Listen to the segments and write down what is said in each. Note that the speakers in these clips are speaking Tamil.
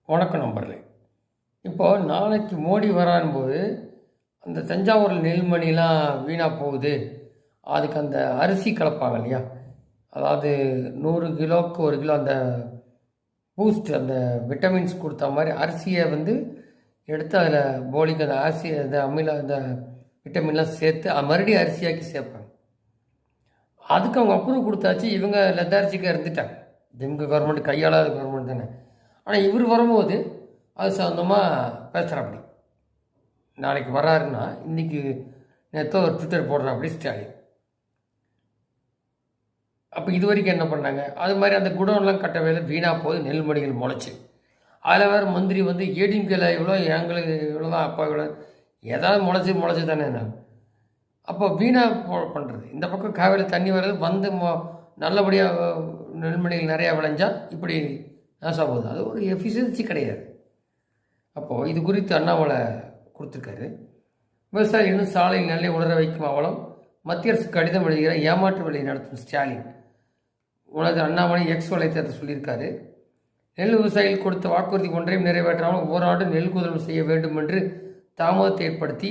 வணக்கம் நம்பர்களே. இப்போது நாளைக்கு மோடி வரான்போது அந்த தஞ்சாவூரில் நெல்மணிலாம் வீணாக போகுது. அதுக்கு அந்த அரிசி கலப்பாங்க இல்லையா, அதாவது 100 கிலோவுக்கு 1 கிலோ அந்த பூஸ்ட் அந்த விட்டமின்ஸ் கொடுத்த மாதிரி அரிசியை எடுத்து அதில் போலிக்கு அந்த அரிசி அந்த அம்மியில் அந்த விட்டமின்லாம் சேர்த்து மறுபடியும் அரிசியாக்கி சேர்ப்பாங்க. அதுக்கு அவங்க அப்ரூவ் கொடுத்தாச்சு. இவங்க லெத்தார்ஜிக்காக இருந்துட்டாங்க. இவங்க கவர்மெண்ட் கையாளாத கவர்மெண்ட் தானே. ஆனால் இவர் வரும்போது அது சம்மந்தமாக பேசுகிறாப்படி. நாளைக்கு வராருன்னா இன்றைக்கி நேற்று ஒரு ட்விட்டர் போடுறாப்படி ஸ்டாலின். அப்போ இது வரைக்கும் என்ன பண்ணாங்க, அது மாதிரி அந்த குடோன்லாம் கட்ட வேலை வீணாக போகுது, நெல்மணிகள் முளைச்சி. அதில் வேறு மந்திரி ஏடிஎம்கேல இவ்வளோ எங்களுக்கு இவ்வளோ தான், அப்பா இவ்வளோ ஏதாவது முளைச்சி தானே நான். அப்போ வீணாக பண்ணுறது. இந்த பக்கம் காவேரி தண்ணி வர்றது நல்லபடியாக நெல்மணிகள் நிறையா விளைஞ்சால் இப்படி நாசம் போகுது. அது ஒரு எஃபிஷியன்சி கிடையாது. அப்போது இது குறித்து அண்ணாமலை கொடுத்துருக்காரு. விவசாயி இன்னும் சாலையில் நெல்லை உணர வைக்கும் அவலம், மத்திய அரசு கடிதம் எழுதுகிற ஏமாற்று வேலை நடத்தும் ஸ்டாலின். உனது அண்ணாமலை எக்ஸ் வலைத்தளத்தை சொல்லியிருக்காரு. நெல் விவசாயிகள் கொடுத்த வாக்குறுதி ஒன்றையும் நிறைவேற்றாமல் ஒவ்வொரு ஆண்டும் நெல் கொள்முதல் செய்ய வேண்டும் என்று தாமதத்தை ஏற்படுத்தி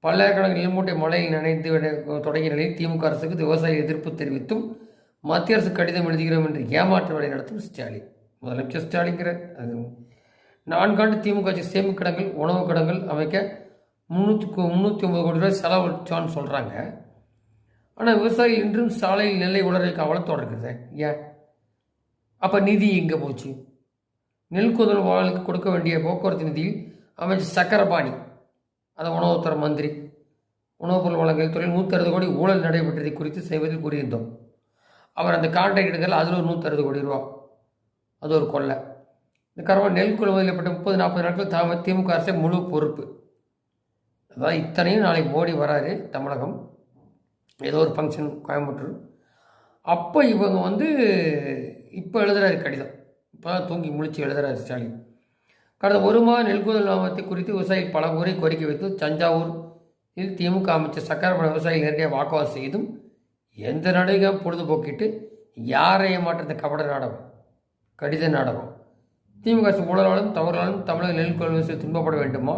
பல்லாயிரக்கணக்கான நெல்மூட்டை மழையில் நனைந்து தொடங்கிய நிலையில் திமுக அரசுக்கு விவசாய எதிர்ப்பு தெரிவித்தும் மத்திய அரசு கடிதம் எழுதுகிறோம் என்று ஏமாற்று வேலை நடத்தும் ஸ்டாலின். முதலமைச்சர் ஸ்டாலின்கிற அது 4 ஆண்டு திமுக ஆட்சி சேமிப்பு கிடங்கள் உணவு கிடங்கள் அமைக்க 309 கோடி ரூபாய் செலவழிச்சான்னு சொல்கிறாங்க. ஆனால் விவசாயிகள் இன்றும் சாலையில் நெல்லை உலர வைக்க அவலம் தொடர்கிறது. ஏன் அப்போ நிதி எங்கே போச்சு? நெல் கொள்முதல் வாழ்க்கை கொடுக்க வேண்டிய போக்குவரத்து நிதியில் அமைச்சர் சக்கரபாணி, அதை உணவுத்துறை மந்திரி, உணவுப் பொருள் வழங்கல் துறையில் 160 கோடி ஊழல் நடைபெற்றதை குறித்து செய்வதில் கூறியிருந்தோம். அவர் அந்த கான்ட்ராக்ட் எடுக்கல, அதில் ஒரு 160 கோடி ரூபா, அது ஒரு கொள்ளை. இந்த காரணமாக நெல் கொள்முதல் பட்ட 30-40 நாட்கள் திமுக அரசே முழு பொறுப்பு. அதாவது இத்தனையும் நாளைக்கு மோடி வராரு தமிழகம், ஏதோ ஒரு ஃபங்க்ஷன் கோயம்புத்தூர். அப்போ இவங்க இப்போ எழுதுகிறாரு கடிதம். இப்போ தான் தூங்கி முழிச்சு எழுதுகிறாரு ஸ்டாலின். கடந்த 1 மாத நெல் கொள்முதல் லாபத்தை குறித்து விவசாயிகள் பல முறை கோரிக்கை வைத்து தஞ்சாவூரில் திமுக அமைச்சர் சக்கரபாணி விவசாயிகள் நேரடியாக வாக்குவாதம் செய்தும் எந்த நடிகம் பொழுதுபோக்கிட்டு யாரை ஏமாற்ற கபட நாடகம், கடித நாடகம். திமுக அரசு ஊழலாலும் தவறாலும் தமிழக நெல் கொள்முதல் துன்பப்பட வேண்டுமா?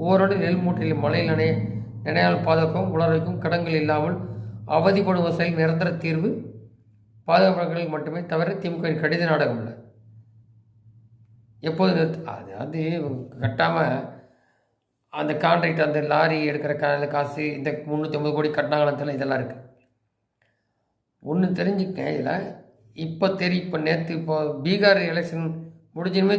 ஒவ்வொரு நெல் மூட்டையில் மழையில் நினையால் பாதுகாக்கவும் உலர் வைக்கும் கடன்கள் இல்லாமல் அவதிப்படும் விவசாயிகள் நிரந்தர தீர்வு பாதுகாப்புகள் மட்டுமே தவிர திமுக கடித நாடகம் இல்லை. எப்போது அது கட்டாமல் அந்த கான்ட்ராக்ட் அந்த லாரி எடுக்கிற காசு இந்த 350 கோடி கட்டினாங்களத்தில் இதெல்லாம் இருக்குது. ஒன்று தெரிஞ்சுக்க இதில் இப்போ நேற்று பீகார் எலெக்ஷன் முடிஞ்சுமே